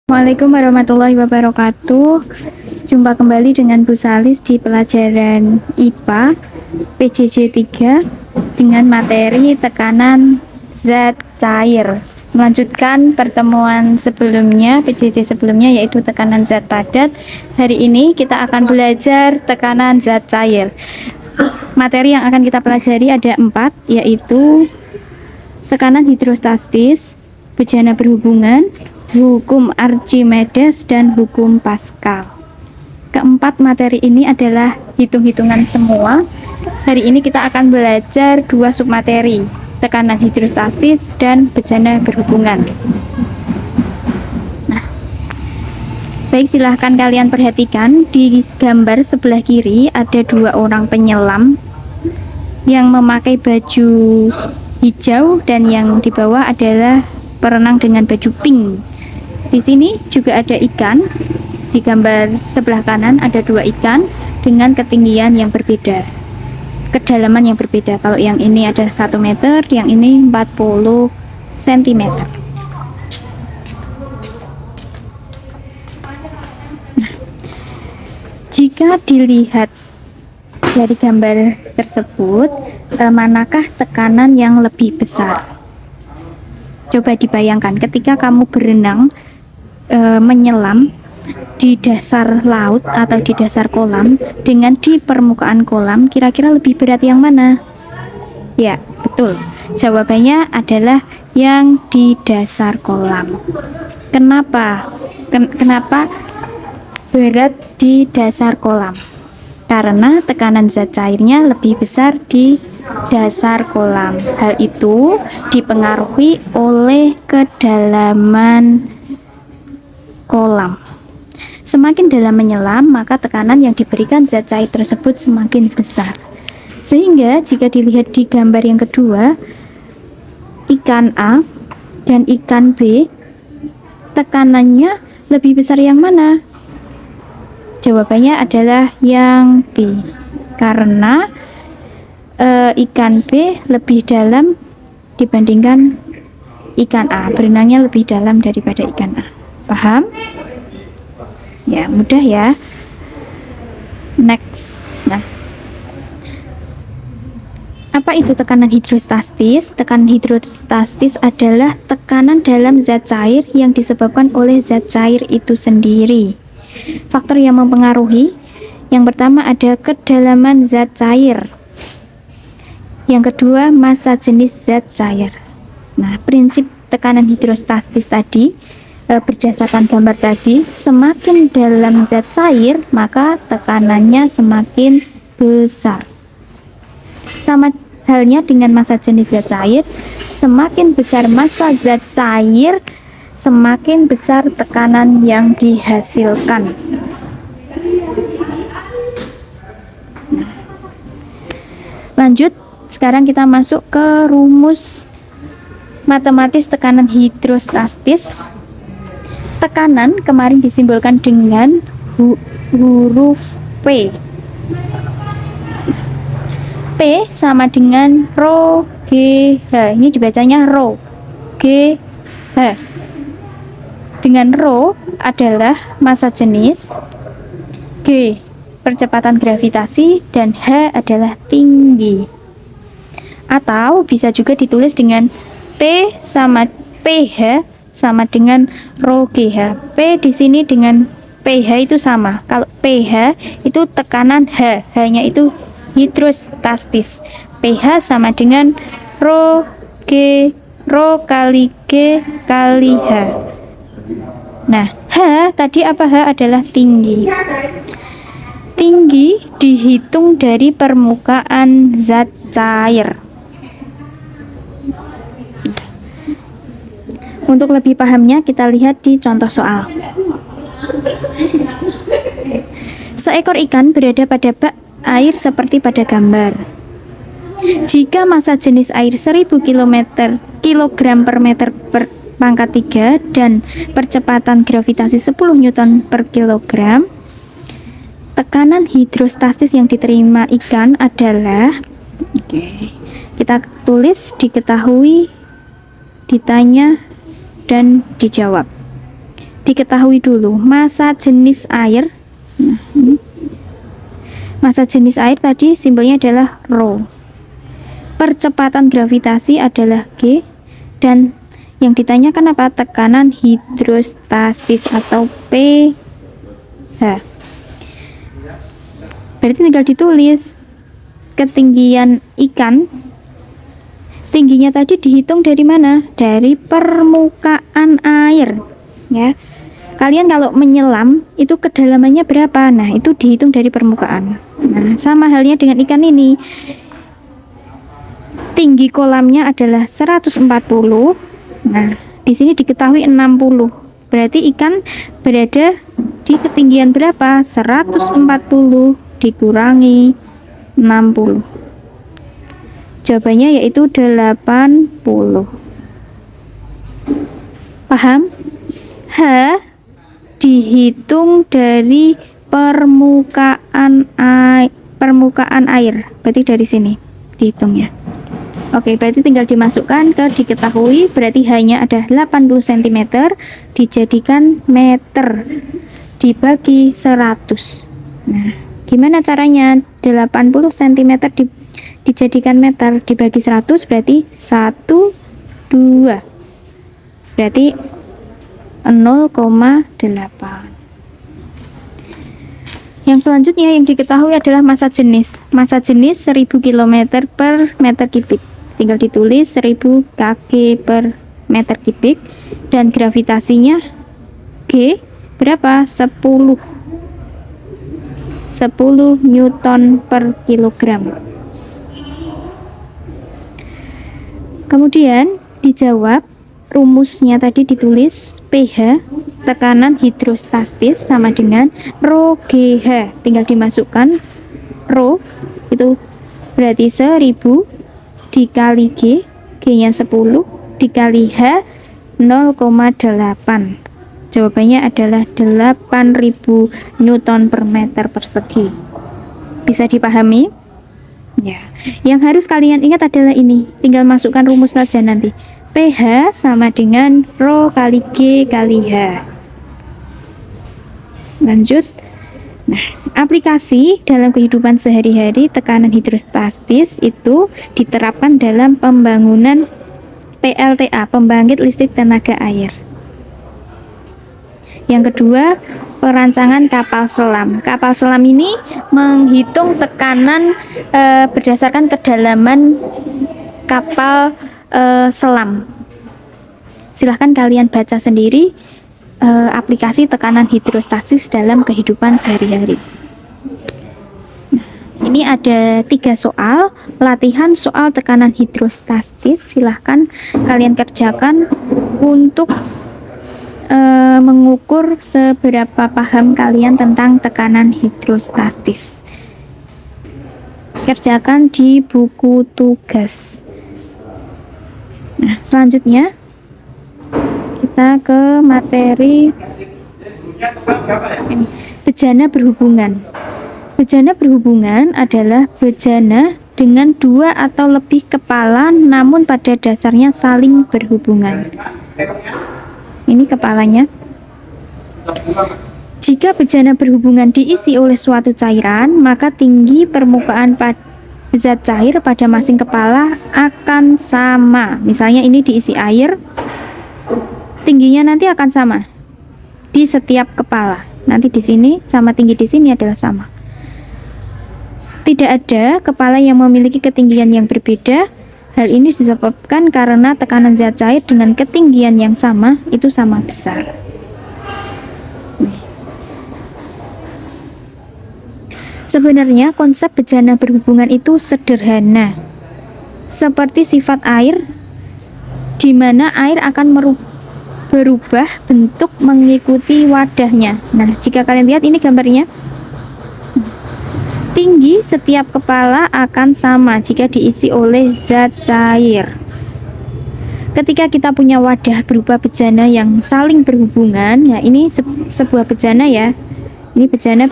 Assalamualaikum warahmatullahi wabarakatuh. Jumpa kembali dengan Bu Salis di pelajaran IPA PJJ 3 dengan materi tekanan zat cair. Melanjutkan pertemuan sebelumnya, PJJ sebelumnya, yaitu tekanan zat padat. Hari ini kita akan belajar tekanan zat cair. Materi yang akan kita pelajari ada 4, yaitu tekanan hidrostatis, bejana berhubungan, hukum Archimedes, dan hukum Pascal. Keempat materi ini adalah hitung-hitungan semua. Hari ini kita akan belajar 2 submateri, tekanan hidrostatis dan bejana berhubungan. Nah, baik, silahkan kalian perhatikan di gambar sebelah kiri ada 2 orang penyelam yang memakai baju hijau dan yang di bawah adalah perenang dengan baju pink. Di sini juga ada ikan. Di gambar sebelah kanan ada 2 ikan dengan ketinggian yang berbeda, kedalaman yang berbeda. Kalau yang ini ada 1 meter, yang ini 40 cm. Nah, jika dilihat dari gambar tersebut, manakah tekanan yang lebih besar? Coba dibayangkan ketika kamu berenang, menyelam di dasar laut atau di dasar kolam dengan di permukaan kolam, kira-kira lebih berat yang mana? Ya, betul. Jawabannya adalah yang di dasar kolam. Kenapa? Kenapa berat di dasar kolam? Karena tekanan zat cairnya lebih besar di dasar kolam. Hal itu dipengaruhi oleh kedalaman kolam. Semakin dalam menyelam, maka tekanan yang diberikan zat cair tersebut semakin besar. Sehingga jika dilihat di gambar yang kedua, ikan A dan ikan B, tekanannya lebih besar yang mana? Jawabannya adalah yang B, karena ikan B lebih dalam dibandingkan ikan A, berenangnya lebih dalam daripada ikan A. Paham? Ya, mudah ya. Next. Nah, apa itu tekanan hidrostatis? Tekanan hidrostatis adalah tekanan dalam zat cair yang disebabkan oleh zat cair itu sendiri. Faktor yang mempengaruhi, yang pertama ada kedalaman zat cair. Yang kedua, massa jenis zat cair. Nah, prinsip tekanan hidrostatis tadi, berdasarkan gambar tadi, semakin dalam zat cair maka tekanannya semakin besar. Sama halnya dengan massa jenis zat cair, semakin besar massa zat cair, semakin besar tekanan yang dihasilkan. Nah, lanjut, sekarang kita masuk ke rumus matematis tekanan hidrostatis. Tekanan kemarin disimbolkan dengan huruf P. P sama dengan rho GH. Ini dibacanya rho GH. Dengan rho adalah massa jenis, G percepatan gravitasi, dan H adalah tinggi. Atau bisa juga ditulis dengan P sama PH sama dengan rho GH. P di sini dengan PH itu sama. Kalau PH itu tekanan H, H-nya itu hidrostatis. PH sama dengan rho kali G kali H. Nah, H tadi apa? H adalah tinggi. Tinggi dihitung dari permukaan zat cair. Untuk lebih pahamnya, kita lihat di contoh soal. Seekor ikan berada pada bak air seperti pada gambar. Jika massa jenis air 1000 kilogram per meter per pangkat 3 dan percepatan gravitasi 10 Newton per kilogram, tekanan hidrostatis yang diterima ikan adalah, kita tulis, diketahui, ditanya, dan dijawab. diketahui dulu massa jenis air. Nah, ini massa jenis air tadi simbolnya adalah rho. Percepatan gravitasi adalah G, dan yang ditanyakan apa? Tekanan hidrostatis atau pH. Berarti tinggal ditulis ketinggian ikan. Tingginya tadi dihitung dari mana? Dari permukaan air, ya. Kalian kalau menyelam itu kedalamannya berapa? Nah, itu dihitung dari permukaan. Nah, sama halnya dengan ikan ini. Tinggi kolamnya adalah 140. Nah, di sini diketahui 60. Berarti ikan berada di ketinggian berapa? 140 dikurangi 60. Jawabannya yaitu 80. Paham? H dihitung dari permukaan air. Berarti dari sini dihitungnya. Oke, berarti tinggal dimasukkan ke diketahui, berarti hanya ada 80 cm, dijadikan meter, dibagi 100. Nah, gimana caranya? 80 cm dijadikan meter, dibagi 100, berarti 1, 2. Berarti 0,8. Yang selanjutnya yang diketahui adalah massa jenis. Massa jenis 1000 km per meter kubik. Tinggal ditulis 1000 kg per meter kubik, dan gravitasinya G berapa? 10 Newton per kilogram. Kemudian dijawab, rumusnya tadi ditulis pH, tekanan hidrostatis sama dengan rho GH. Tinggal dimasukkan rho itu berarti 1000 dikali G, G-nya 10, dikali H 0,8. Jawabannya adalah 8000 Newton per meter persegi. Bisa dipahami? Ya. Yang harus kalian ingat adalah ini. Tinggal masukkan rumus saja nanti. pH sama dengan rho kali G kali H. Lanjut. Nah, aplikasi dalam kehidupan sehari-hari tekanan hidrostatis itu diterapkan dalam pembangunan PLTA, pembangkit listrik tenaga air. Yang kedua, perancangan kapal selam. Kapal selam ini menghitung tekanan berdasarkan kedalaman kapal selam. Silahkan kalian baca sendiri aplikasi tekanan hidrostatis dalam kehidupan sehari-hari. Ini ada 3 soal, latihan soal tekanan hidrostatis. Silahkan kalian kerjakan untuk mengukur seberapa paham kalian tentang tekanan hidrostatis. Kerjakan di buku tugas. Nah, selanjutnya kita ke materi ini, bejana berhubungan. Bejana berhubungan adalah bejana dengan 2 atau lebih kepala namun pada dasarnya saling berhubungan. Ini kepalanya. Jika bejana berhubungan diisi oleh suatu cairan, maka tinggi permukaan zat cair pada masing kepala akan sama. Misalnya ini diisi air, tingginya nanti akan sama di setiap kepala. Nanti di sini sama tinggi di sini adalah sama. Tidak ada kepala yang memiliki ketinggian yang berbeda. Hal ini disebabkan karena tekanan zat cair dengan ketinggian yang sama itu sama besar. Sebenarnya konsep bejana berhubungan itu sederhana. Seperti sifat air, di mana air akan berubah bentuk mengikuti wadahnya. Nah, jika kalian lihat ini gambarnya, tinggi setiap kepala akan sama jika diisi oleh zat cair. Ketika kita punya wadah berupa bejana yang saling berhubungan, ya ini sebuah bejana ya. Ini bejana,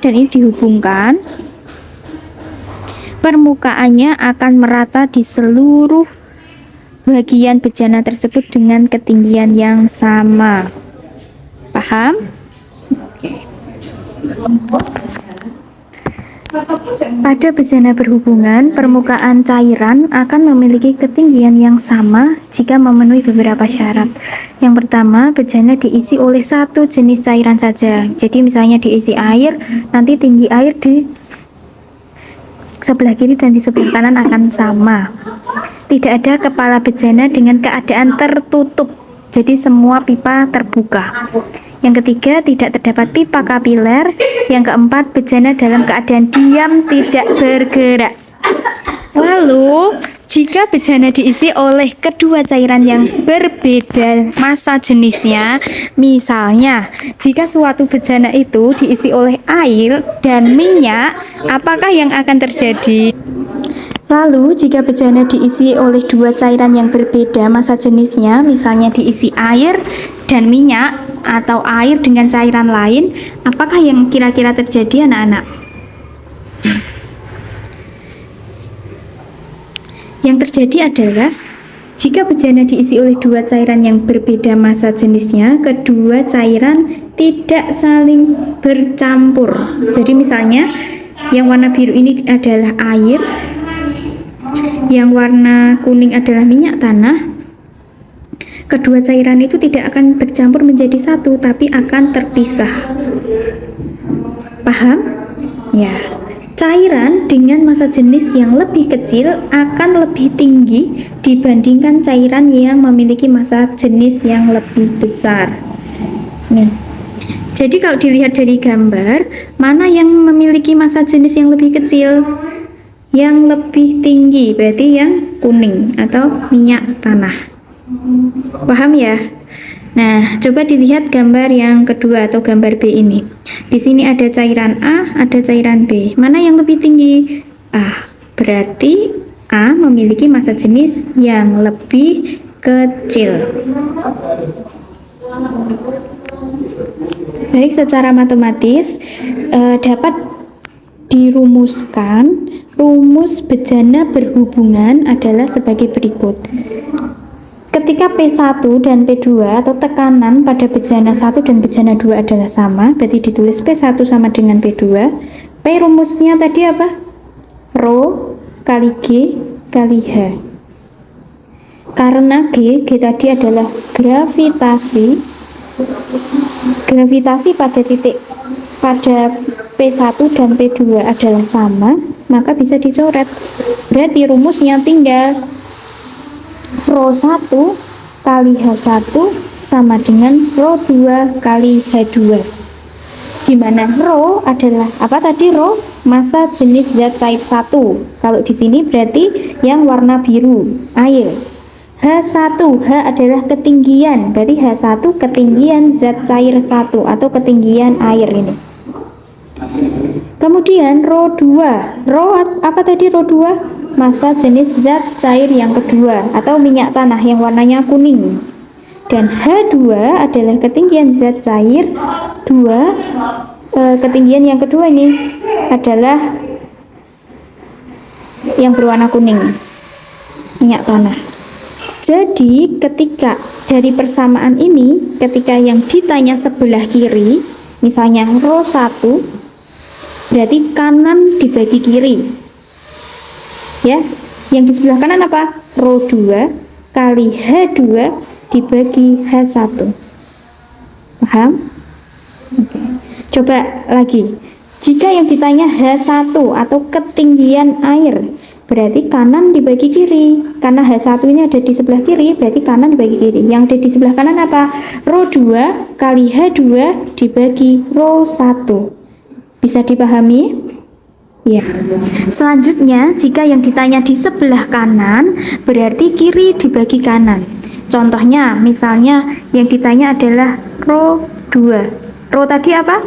dan ini dihubungkan. Permukaannya akan merata di seluruh bagian bejana tersebut dengan ketinggian yang sama. Paham? Pada bejana berhubungan, permukaan cairan akan memiliki ketinggian yang sama jika memenuhi beberapa syarat. Yang pertama, bejana diisi oleh satu jenis cairan saja. Jadi misalnya diisi air, nanti tinggi air di sebelah kiri dan di sebelah kanan akan sama. Tidak ada kepala bejana dengan keadaan tertutup. Jadi semua pipa terbuka. Yang ketiga, tidak terdapat pipa kapiler. Yang keempat, bejana dalam keadaan diam, tidak bergerak. Lalu, jika bejana diisi oleh kedua cairan yang berbeda massa jenisnya, misalnya, jika suatu bejana itu diisi oleh air dan minyak, apakah yang akan terjadi? Lalu, jika bejana diisi oleh dua cairan yang berbeda massa jenisnya, misalnya diisi air dan minyak, atau air dengan cairan lain, apakah yang kira-kira terjadi, anak-anak? Yang terjadi adalah, jika bejana diisi oleh dua cairan yang berbeda massa jenisnya, kedua cairan tidak saling bercampur. Jadi misalnya, yang warna biru ini adalah air, yang warna kuning adalah minyak tanah. Kedua cairan itu tidak akan bercampur menjadi satu, tapi akan terpisah. Paham? Ya. Cairan dengan massa jenis yang lebih kecil akan lebih tinggi dibandingkan cairan yang memiliki massa jenis yang lebih besar. Nih. Jadi kalau dilihat dari gambar, mana yang memiliki massa jenis yang lebih kecil? Yang lebih tinggi berarti yang kuning atau minyak tanah. Paham ya? Nah, coba dilihat gambar yang kedua atau gambar B ini. Di sini ada cairan A, ada cairan B. Mana yang lebih tinggi? A. Berarti A memiliki massa jenis yang lebih kecil. Baik, secara matematis dapat dirumuskan. Rumus bejana berhubungan adalah sebagai berikut. Ketika P1 dan P2 atau tekanan pada bejana 1 dan bejana 2 adalah sama, berarti ditulis P1 sama dengan P2. P rumusnya tadi apa? Rho kali G kali H. Karena G tadi adalah gravitasi. Gravitasi pada titik pada P1 dan P2 adalah sama, maka bisa dicoret. Berarti rumusnya tinggal Rho 1 kali H1 sama dengan Rho 2 kali H2. Di mana Rho adalah apa tadi? Rho massa jenis zat cair 1. Kalau di sini berarti yang warna biru, air. H1, H adalah ketinggian, berarti H1 ketinggian zat cair 1 atau ketinggian air ini. Kemudian Rho 2, Rho apa tadi Rho 2? Massa jenis zat cair yang kedua atau minyak tanah yang warnanya kuning. Dan H2 adalah ketinggian zat cair 2. Ketinggian yang kedua ini adalah yang berwarna kuning, minyak tanah. Jadi ketika dari persamaan ini, ketika yang ditanya sebelah kiri, misalnya Rho 1, berarti kanan dibagi kiri. Ya, yang di sebelah kanan apa? Rho 2 kali H2 dibagi H1. Paham? Oke. Coba lagi. Jika yang ditanya H1 atau ketinggian air, berarti kanan dibagi kiri. Karena H1 ini ada di sebelah kiri, berarti kanan dibagi kiri. Yang ada di sebelah kanan apa? Rho 2 kali H2 dibagi Rho 1. Bisa dipahami? Ya. Selanjutnya, jika yang ditanya di sebelah kanan, berarti kiri dibagi kanan. Contohnya, misalnya yang ditanya adalah Rho 2. Rho tadi apa?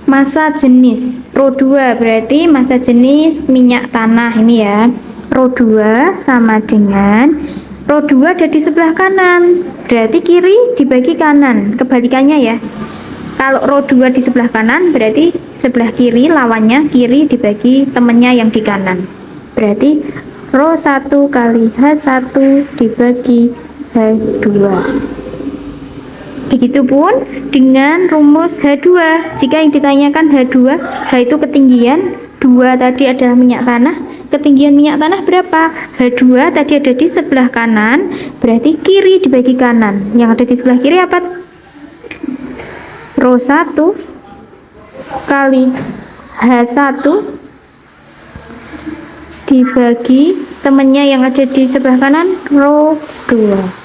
Massa jenis. Rho 2 berarti massa jenis minyak tanah ini ya. Rho 2 sama dengan Rho 2 ada di sebelah kanan. Berarti kiri dibagi kanan. Kebalikannya ya. Kalau Rho 2 di sebelah kanan, berarti sebelah kiri lawannya kiri dibagi temennya yang di kanan. Berarti Rho 1 kali H1 dibagi H2. Begitupun dengan rumus H2. Jika yang ditanyakan H2, H itu ketinggian, 2 tadi adalah minyak tanah. Ketinggian minyak tanah berapa? H2 tadi ada di sebelah kanan, berarti kiri dibagi kanan. Yang ada di sebelah kiri apa? Rho 1 kali H1 dibagi temannya yang ada di sebelah kanan, Rho 2.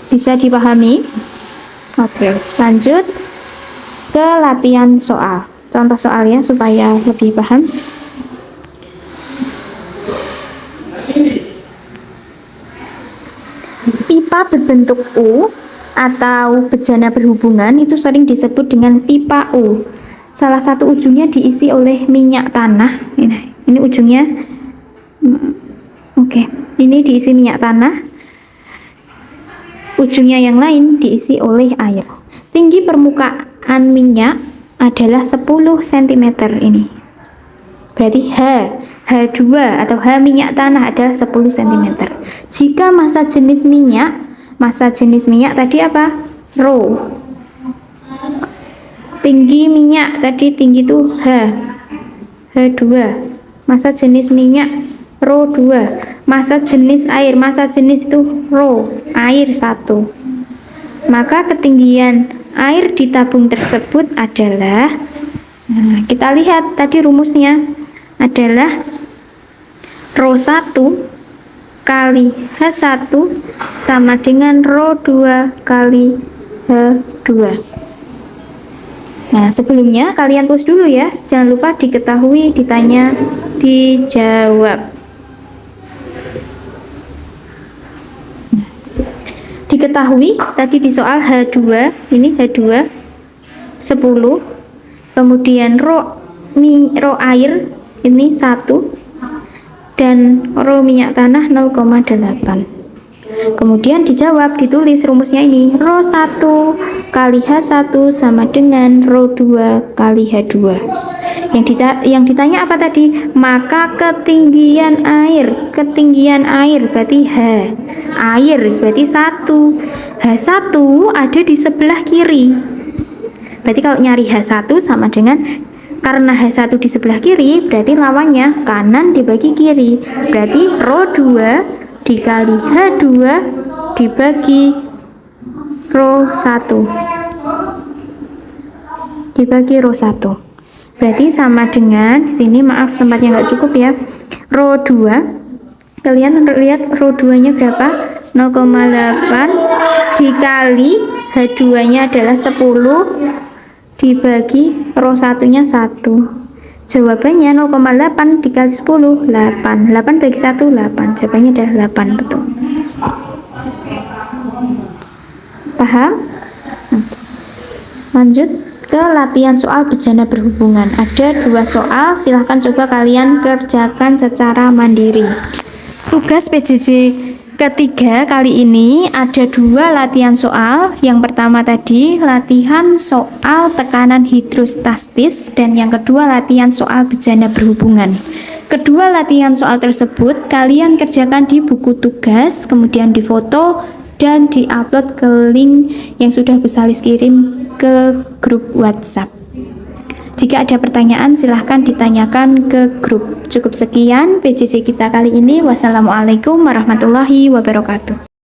Bisa dipahami? Oke, lanjut ke latihan soal. Contoh soalnya supaya lebih paham. Pipa berbentuk U atau bejana berhubungan itu sering disebut dengan pipa U. Salah satu ujungnya diisi oleh minyak tanah. Ini ujungnya. Oke, ini diisi minyak tanah. Ujungnya yang lain diisi oleh air. Tinggi permukaan minyak adalah 10 cm ini. Berarti H2 atau H minyak tanah adalah 10 cm. Jika massa jenis minyak tadi apa? Rho. Tinggi minyak tadi, tinggi itu H2. Massa jenis minyak Rho 2. Massa jenis air, massa jenis itu Rho, air 1. Maka ketinggian air di tabung tersebut adalah, kita lihat tadi rumusnya adalah Rho 1 kali H1 sama dengan Rho 2 kali H2. Nah, sebelumnya kalian tulis dulu ya, jangan lupa diketahui, ditanya, dijawab. Diketahui tadi di soal H2, ini H2 10, kemudian Rho air ini 1, dan Rho minyak tanah 0,8. Kemudian dijawab, ditulis rumusnya ini, Rho 1 kali H1 sama dengan Rho 2 kali H2. Yang ditanya apa tadi? Maka ketinggian air berarti H. Air berarti 1. H1 ada di sebelah kiri. Berarti kalau nyari H1 sama dengan, karena H1 di sebelah kiri, berarti lawannya kanan dibagi kiri. Berarti Rho 2 dikali H2 dibagi Rho 1. Dibagi Rho 1. Berarti sama dengan, di sini maaf tempatnya nggak cukup ya, Rho 2, kalian lihat Rho 2 nya berapa? 0,8 dikali H2 nya adalah 10 dibagi Rho 1 nya 1. Jawabannya 0,8 dikali 10, 8. 8 bagi 1, 8. Jawabannya adalah 8, betul. Paham? Lanjut ke latihan soal bejana berhubungan. Ada 2 soal, silahkan coba kalian kerjakan secara mandiri. Tugas PJJ ketiga kali ini ada 2 latihan soal. Yang pertama tadi latihan soal tekanan hidrostatis, dan yang kedua latihan soal bejana berhubungan. Kedua latihan soal tersebut kalian kerjakan di buku tugas, kemudian difoto dan diupload ke link yang sudah Busalis kirim ke grup WhatsApp. Jika ada pertanyaan silahkan ditanyakan ke grup. Cukup sekian PJJ kita kali ini. Wassalamualaikum warahmatullahi wabarakatuh.